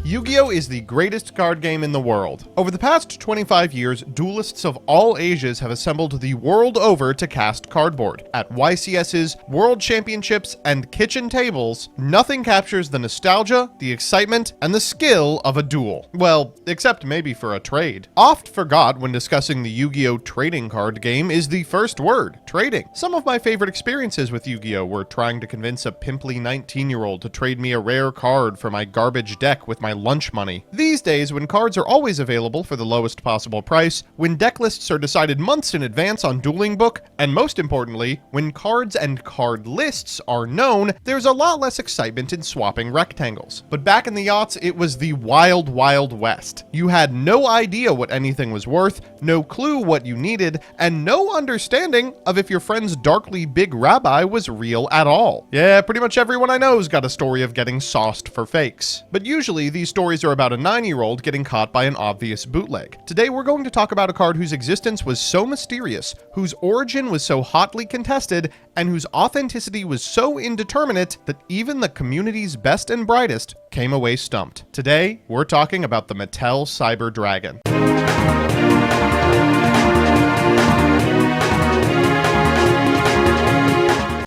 Yu-Gi-Oh! Is the greatest card game in the world. Over the past 25 years, duelists of all ages have assembled the world over to cast cardboard. At YCS's, World Championships, and kitchen tables, nothing captures the nostalgia, the excitement, and the skill of a duel. Well, except maybe for a trade. Oft forgot when discussing the Yu-Gi-Oh! Trading card game is the first word, trading. Some of my favorite experiences with Yu-Gi-Oh! Were trying to convince a pimply 19-year-old to trade me a rare card for my garbage deck with my lunch money. These days, when cards are always available for the lowest possible price, when deck lists are decided months in advance on Dueling Book, and most importantly, when cards and card lists are known, there's a lot less excitement in swapping rectangles. But back in the aughts, it was the wild, wild west. You had no idea what anything was worth, no clue what you needed, and no understanding of if your friend's darkly big rabbi was real at all. Yeah, pretty much everyone I know's got a story of getting sauced for fakes. But usually, these stories are about a 9-year-old getting caught by an obvious bootleg. Today, we're going to talk about a card whose existence was so mysterious, whose origin was so hotly contested, and whose authenticity was so indeterminate that even the community's best and brightest came away stumped. Today, we're talking about the Mattel Cyber Dragon.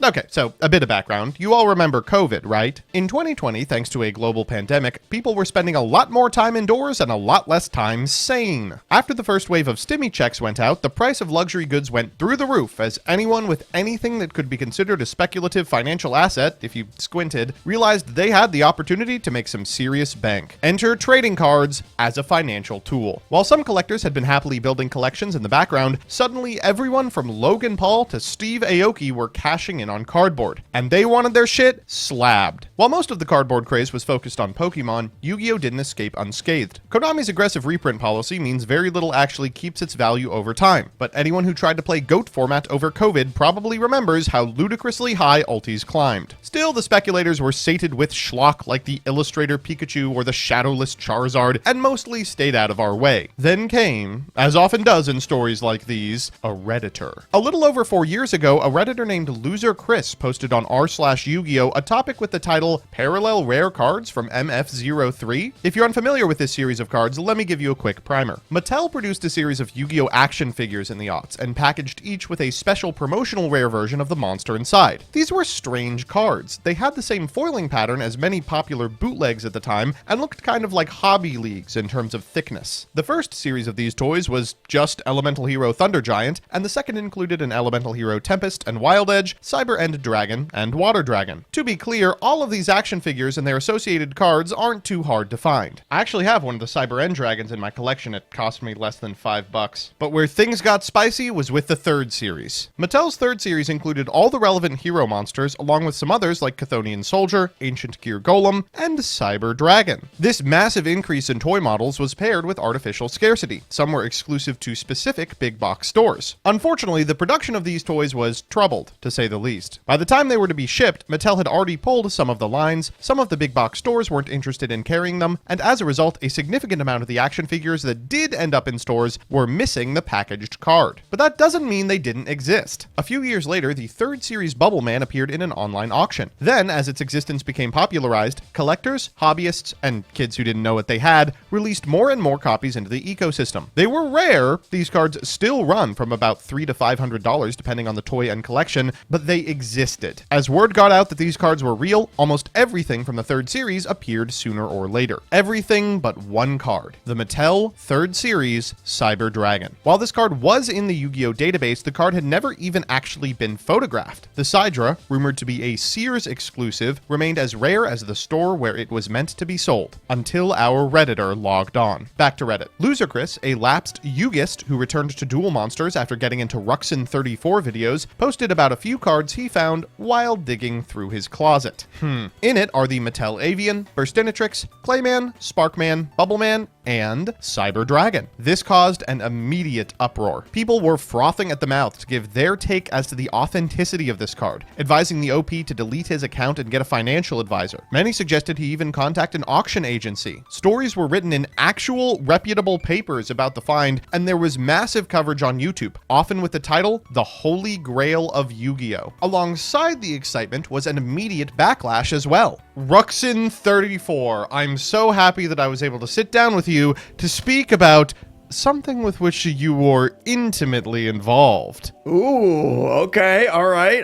Okay, so a bit of background. You all remember COVID, right? In 2020, thanks to a global pandemic, people were spending a lot more time indoors and a lot less time sane. After the first wave of stimmy checks went out, the price of luxury goods went through the roof as anyone with anything that could be considered a speculative financial asset, if you squinted, realized they had the opportunity to make some serious bank. Enter trading cards as a financial tool. While some collectors had been happily building collections in the background, suddenly everyone from Logan Paul to Steve Aoki were cashing in on cardboard, and they wanted their shit slabbed. While most of the cardboard craze was focused on Pokemon, Yu-Gi-Oh! Didn't escape unscathed. Konami's aggressive reprint policy means very little actually keeps its value over time, but anyone who tried to play GOAT format over COVID probably remembers how ludicrously high ultis climbed. Still, the speculators were sated with schlock like the Illustrator Pikachu or the Shadowless Charizard, and mostly stayed out of our way. Then came, as often does in stories like these, a redditor. A little over 4 years ago, a redditor named Loser Chris posted on r/Yu-Gi-Oh! A topic with the title Parallel Rare Cards from MF03. If you're unfamiliar with this series of cards, let me give you a quick primer. Mattel produced a series of Yu-Gi-Oh! Action figures in the aughts, and packaged each with a special promotional rare version of the monster inside. These were strange cards. They had the same foiling pattern as many popular bootlegs at the time, and looked kind of like hobby leagues in terms of thickness. The first series of these toys was just Elemental Hero Thunder Giant, and the second included an Elemental Hero Tempest and Wild Edge, Cyber End Dragon, and Water Dragon. To be clear, all of these action figures and their associated cards aren't too hard to find. I actually have one of the Cyber End Dragons in my collection. It cost me less than $5. But where things got spicy was with the third series. Mattel's third series included all the relevant hero monsters, along with some others like Chthonian Soldier, Ancient Gear Golem, and Cyber Dragon. This massive increase in toy models was paired with artificial scarcity. Some were exclusive to specific big box stores. Unfortunately, the production of these toys was troubled, to say the least. By the time they were to be shipped, Mattel had already pulled some of the lines, some of the big box stores weren't interested in carrying them, and as a result, a significant amount of the action figures that did end up in stores were missing the packaged card. But that doesn't mean they didn't exist. A few years later, the third series Bubble Man appeared in an online auction. Then, as its existence became popularized, collectors, hobbyists, and kids who didn't know what they had released more and more copies into the ecosystem. They were rare. These cards still run from about $300 to $500 depending on the toy and collection, but they existed. As word got out that these cards were real, almost everything from the third series appeared sooner or later. Everything but one card, the Mattel third series Cyber Dragon. While this card was in the Yu-Gi-Oh! Database, the card had never even actually been photographed. The Sidra, rumored to be a Sears exclusive, remained as rare as the store where it was meant to be sold, until our Redditor logged on. Back to Reddit. Loser Chris, a lapsed Yugist who returned to Duel Monsters after getting into Ruxin 34 videos, posted about a few cards he found while digging through his closet. In it are the Mattel Avian, Burstinatrix, Clayman, Sparkman, Bubbleman, and Cyber Dragon. This caused an immediate uproar. People were frothing at the mouth to give their take as to the authenticity of this card, advising the OP to delete his account and get a financial advisor. Many suggested he even contact an auction agency. Stories were written in actual reputable papers about the find, and there was massive coverage on YouTube, often with the title, The Holy Grail of Yu-Gi-Oh! A alongside the excitement was an immediate backlash as well. Ruxin34, I'm so happy that I was able to sit down with you to speak about something with which you were intimately involved. Ooh, okay, all right.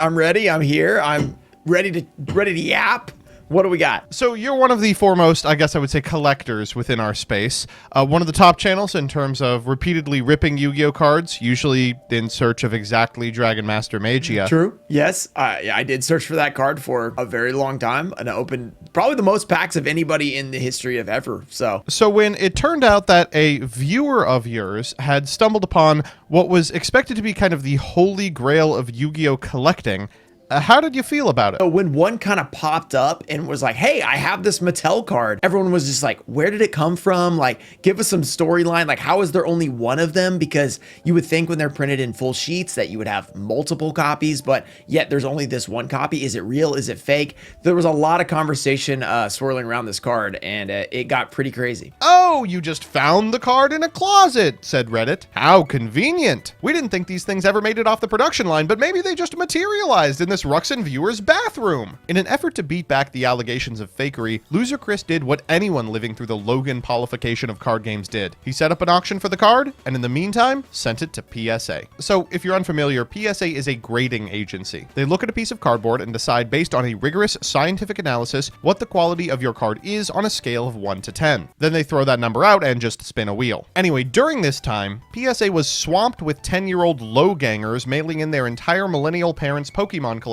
I'm ready. I'm here. I'm ready to yap. What do we got? So you're one of the foremost, I guess I would say, collectors within our space. One of the top channels in terms of repeatedly ripping Yu-Gi-Oh cards, usually in search of exactly Dragon Master Magia. True. Yes, I did search for that card for a very long time and opened probably the most packs of anybody in the history of ever. So when it turned out that a viewer of yours had stumbled upon what was expected to be kind of the holy grail of Yu-Gi-Oh collecting, how did you feel about it? So when one kind of popped up and was like, hey, I have this Mattel card, everyone was just like, where did it come from? Like, give us some storyline. Like, how is there only one of them? Because you would think when they're printed in full sheets that you would have multiple copies, but yet there's only this one copy. Is it real? Is it fake? There was a lot of conversation swirling around this card, and it got pretty crazy. Oh, you just found the card in a closet, said Reddit. How convenient. We didn't think these things ever made it off the production line, but maybe they just materialized in this Ruxin viewer's bathroom. In an effort to beat back the allegations of fakery, Loser Chris did what anyone living through the Logan Paulification of card games did. He set up an auction for the card, and in the meantime, sent it to PSA. So, if you're unfamiliar, PSA is a grading agency. They look at a piece of cardboard and decide based on a rigorous scientific analysis what the quality of your card is on a scale of 1 to 10. Then they throw that number out and just spin a wheel. Anyway, during this time, PSA was swamped with 10-year-old low-gangers mailing in their entire millennial parents' Pokemon collections.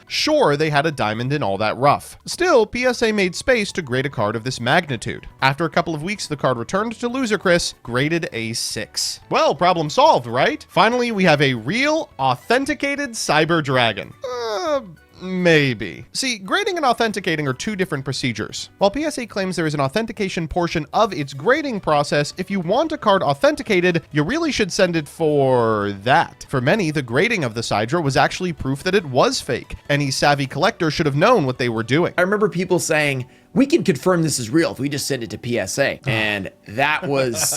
Sure, they had a diamond in all that rough. Still, PSA made space to grade a card of this magnitude. After a couple of weeks, the card returned to Loser Chris, graded a 6. Well, problem solved, right? Finally, we have a real, authenticated Cyber Dragon. Maybe. See, grading and authenticating are two different procedures. While PSA claims there is an authentication portion of its grading process, if you want a card authenticated, you really should send it for that. For many, the grading of the Sidra was actually proof that it was fake. Any savvy collector should have known what they were doing. I remember people saying, we can confirm this is real if we just send it to PSA. And that was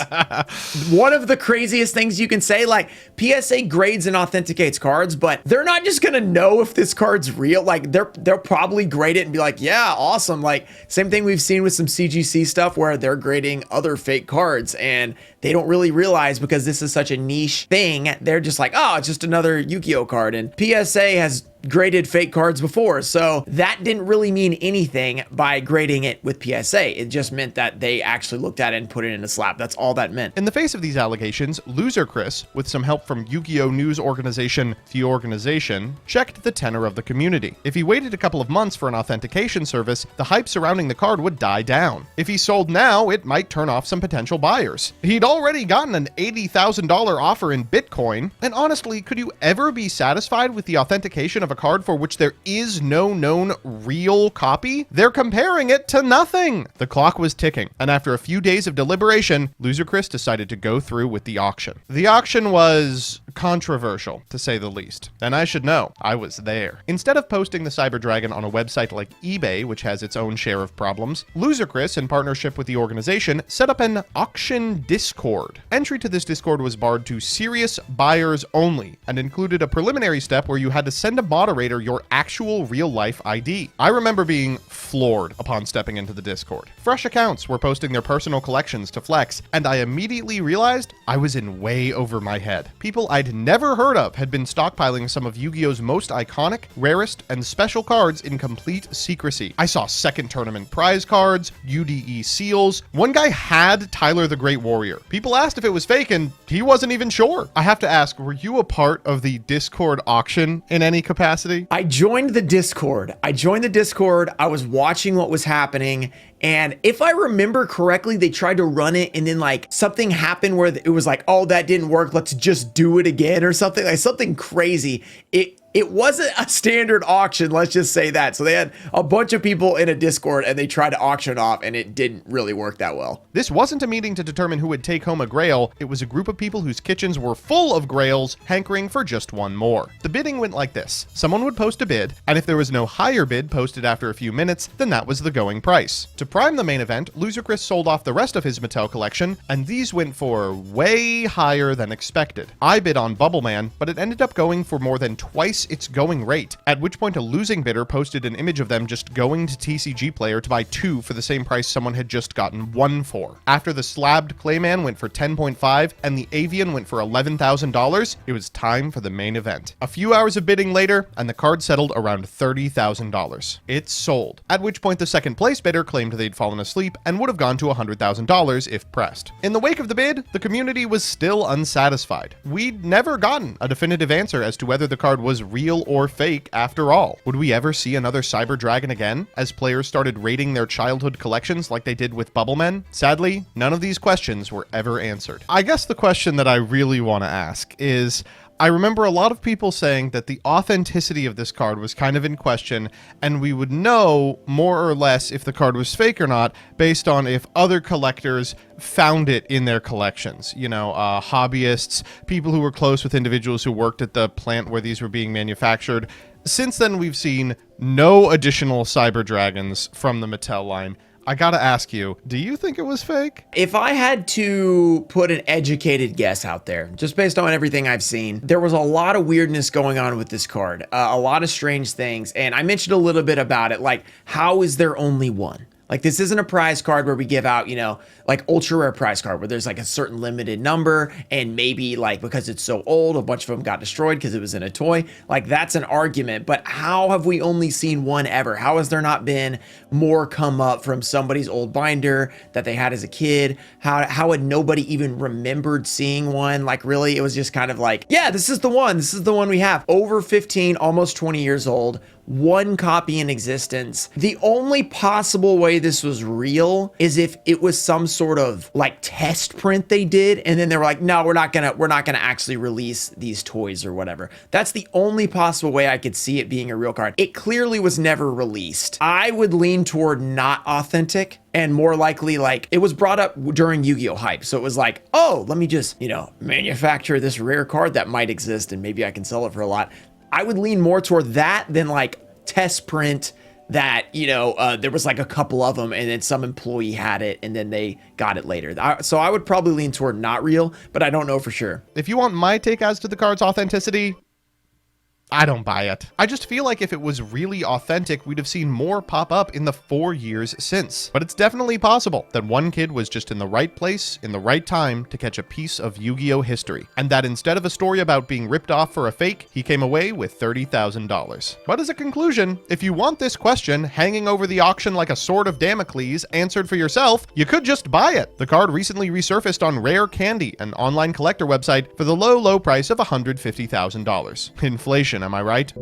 one of the craziest things you can say. Like, PSA grades and authenticates cards, but they're not just gonna know if this card's real. Like, they'll probably grade it and be like, yeah, awesome. Like, same thing we've seen with some CGC stuff where they're grading other fake cards and they don't really realize, because this is such a niche thing, they're just like, oh, it's just another Yu-Gi-Oh card. And PSA has graded fake cards before, so that didn't really mean anything by grading it with PSA. It just meant that they actually looked at it and put it in a slab. That's all that meant. In the face of these allegations, Loser Chris, with some help from Yu-Gi-Oh news organization The Organization, checked the tenor of the community. If he waited a couple of months for an authentication service, the hype surrounding the card would die down. If he sold now, it might turn off some potential buyers. He'd already gotten an $80,000 offer in Bitcoin, and honestly, could you ever be satisfied with the authentication of a card for which there is no known real copy? They're comparing it to nothing. The clock was ticking, and after a few days of deliberation, Loser Chris decided to go through with the auction. The auction was controversial, to say the least, and I should know, I was there. Instead of posting the Cyber Dragon on a website like eBay, which has its own share of problems, Loser Chris, in partnership with the organization, set up an auction Discord. Entry to this Discord was barred to serious buyers only, and included a preliminary step where you had to send a moderator your actual real-life ID. I remember being floored upon stepping into the Discord. Fresh accounts were posting their personal collections to flex, and I immediately realized I was in way over my head. People I'd never heard of had been stockpiling some of Yu-Gi-Oh's most iconic, rarest, and special cards in complete secrecy. I saw second tournament prize cards, UDE seals. One guy had Tyler the Great Warrior. People asked if it was fake, and he wasn't even sure. I have to ask, were you a part of the Discord auction in any capacity? I joined the Discord. I was watching what was happening. And if I remember correctly, they tried to run it and then like something happened where it was like, oh, that didn't work. Let's just do it again or something, like something crazy. It wasn't a standard auction, let's just say that. So they had a bunch of people in a Discord and they tried to auction off, and it didn't really work that well. This wasn't a meeting to determine who would take home a grail. It was a group of people whose kitchens were full of grails, hankering for just one more. The bidding went like this. Someone would post a bid, and if there was no higher bid posted after a few minutes, then that was the going price. To prime the main event, Loser Chris sold off the rest of his Mattel collection, and these went for way higher than expected. I bid on Bubble Man, but it ended up going for more than twice its going rate, at which point a losing bidder posted an image of them just going to TCG Player to buy 2 for the same price someone had just gotten 1 for. After the slabbed Clayman went for 10.5 and the Avian went for $11,000, it was time for the main event. A few hours of bidding later, and the card settled around $30,000. It sold, at which point the second place bidder claimed they'd fallen asleep and would have gone to $100,000 if pressed. In the wake of the bid, the community was still unsatisfied. We'd never gotten a definitive answer as to whether the card was real or fake after all. Would we ever see another Cyber Dragon again, as players started rating their childhood collections like they did with Bubblemen? Sadly, none of these questions were ever answered. I guess the question that I really want to ask is, I remember a lot of people saying that the authenticity of this card was kind of in question, and we would know more or less if the card was fake or not based on if other collectors found it in their collections. You know, hobbyists, people who were close with individuals who worked at the plant where these were being manufactured. Since then, we've seen no additional Cyber Dragons from the Mattel line. I gotta ask you, do you think it was fake? If I had to put an educated guess out there, just based on everything I've seen, there was a lot of weirdness going on with this card, a lot of strange things. And I mentioned a little bit about it, like, how is there only one? Like, this isn't a prize card where we give out, you know, like ultra rare prize card where there's like a certain limited number, and maybe like because it's so old, a bunch of them got destroyed because it was in a toy. Like, that's an argument. But how have we only seen one ever? How has there not been more come up from somebody's old binder that they had as a kid? How had nobody even remembered seeing one? Like, really, it was just kind of like, yeah, this is the one. This is the one we have. Over 15, almost 20 years old. One copy in existence. The only possible way this was real is if it was some sort of like test print they did, and then they were like, no, we're not gonna actually release these toys or whatever. That's the only possible way I could see it being a real card. It clearly was never released. I would lean toward not authentic, and more likely like it was brought up during Yu-Gi-Oh hype. So it was like, oh, let me just, you know, manufacture this rare card that might exist and maybe I can sell it for a lot. I would lean more toward that than like test print that, you know, there was like a couple of them and then some employee had it and then they got it later. So I would probably lean toward not real, but I don't know for sure. If you want my take as to the card's authenticity, I don't buy it. I just feel like if it was really authentic, we'd have seen more pop up in the 4 years since. But it's definitely possible that one kid was just in the right place, in the right time to catch a piece of Yu-Gi-Oh history. And that instead of a story about being ripped off for a fake, he came away with $30,000. But as a conclusion, if you want this question hanging over the auction like a sword of Damocles answered for yourself, you could just buy it. The card recently resurfaced on Rare Candy, an online collector website, for the low price of $150,000. Inflation, am I right?